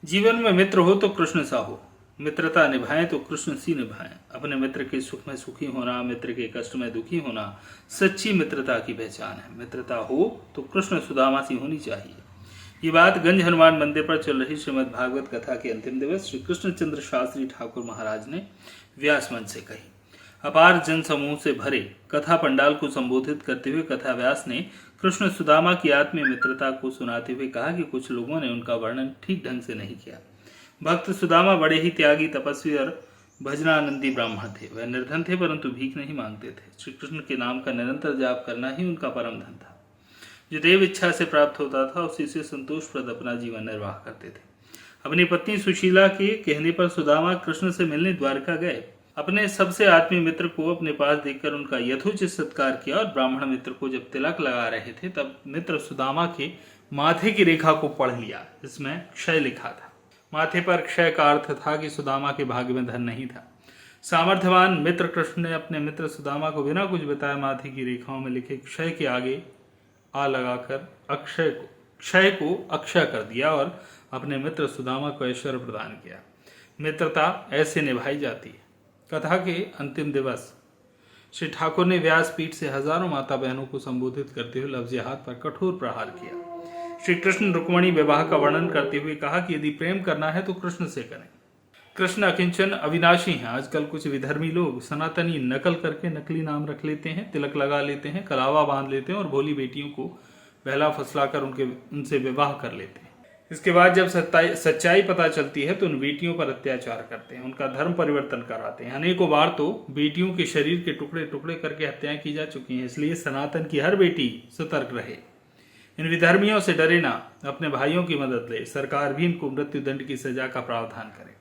जीवन में मित्र हो तो कृष्ण सा हो, मित्रता निभाएं तो कृष्ण सी निभाएं। अपने मित्र के सुख में सुखी होना, मित्र के कष्ट में दुखी होना सच्ची मित्रता की पहचान है। मित्रता हो तो कृष्ण सुदामा सी होनी चाहिए। ये बात गंज हनुमान मंदिर पर चल रही श्रीमद् भागवत कथा के अंतिम दिवस श्री कृष्णचंद्र शास्त्री ठाकुर महाराज ने व्यास मंच से कही। अपार जन समूह से भरे कथा पंडाल को संबोधित करते हुए कथा व्यास ने कृष्ण सुदामा की आत्मीय मित्रता को सुनाते हुए कहा कि कुछ लोगों ने उनका वर्णन ठीक ढंग से नहीं किया। भक्त सुदामा बड़े ही त्यागी, तपस्वी और भजनानंदी ब्राह्मण थे। वह निर्धन थे परंतु भीख नहीं मांगते थे। श्री कृष्ण के नाम का निरंतर जाप करना ही उनका परम धन था। जो देव इच्छा से प्राप्त होता था उसी से संतोषप्रद अपना जीवन निर्वाह करते थे। अपनी पत्नी सुशीला के कहने पर सुदामा कृष्ण से मिलने द्वारका गए। अपने सबसे आत्मीय मित्र को अपने पास देखकर उनका यथोचित सत्कार किया और ब्राह्मण मित्र को जब तिलक लगा रहे थे तब मित्र सुदामा के माथे की रेखा को पढ़ लिया। इसमें क्षय लिखा था। माथे पर क्षय का अर्थ था कि सुदामा के भाग्य में धन नहीं था। सामर्थ्यवान मित्र कृष्ण ने अपने मित्र सुदामा को बिना कुछ बताए माथे की रेखाओं में लिखे क्षय के आगे आ लगाकर क्षय को अक्षय कर दिया और अपने मित्र सुदामा को ऐश्वर्य प्रदान किया। मित्रता ऐसे निभाई जाती है। कथा के अंतिम दिवस श्री ठाकुर ने व्यासपीठ से हजारों माता बहनों को संबोधित करते हुए लफ्ज़ हाथ पर कठोर प्रहार किया। श्री कृष्ण रुक्मणी विवाह का वर्णन करते हुए कहा कि यदि प्रेम करना है तो कृष्ण से करें। कृष्ण अकिंचन अविनाशी हैं। आजकल कुछ विधर्मी लोग सनातनी नकल करके नकली नाम रख लेते हैं, तिलक लगा लेते हैं, कलावा बांध लेते हैं और भोली बेटियों को बहला फुसलाकर उनसे विवाह कर लेते हैं। इसके बाद जब सच्चाई पता चलती है तो उन बेटियों पर अत्याचार करते हैं, उनका धर्म परिवर्तन कराते हैं। अनेकों बार तो बेटियों के शरीर के टुकड़े टुकड़े करके हत्याएं की जा चुकी हैं। इसलिए सनातन की हर बेटी सतर्क रहे, इन विधर्मियों से डरे ना, अपने भाइयों की मदद ले। सरकार भी इनको मृत्यु दंड की सजा का प्रावधान करे।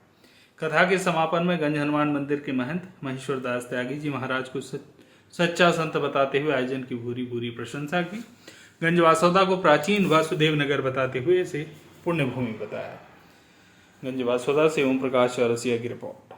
कथा के समापन में गंज हनुमान मंदिर के महंत महेश्वर दास त्यागी जी महाराज को सच्चा संत बताते हुए आयोजन की भूरी भूरी प्रशंसा की। गंज वासोदा को प्राचीन वासुदेव नगर बताते हुए इसे पुण्य भूमि बताया। गंज वासोदा से ओम प्रकाश चौरसिया की रिपोर्ट।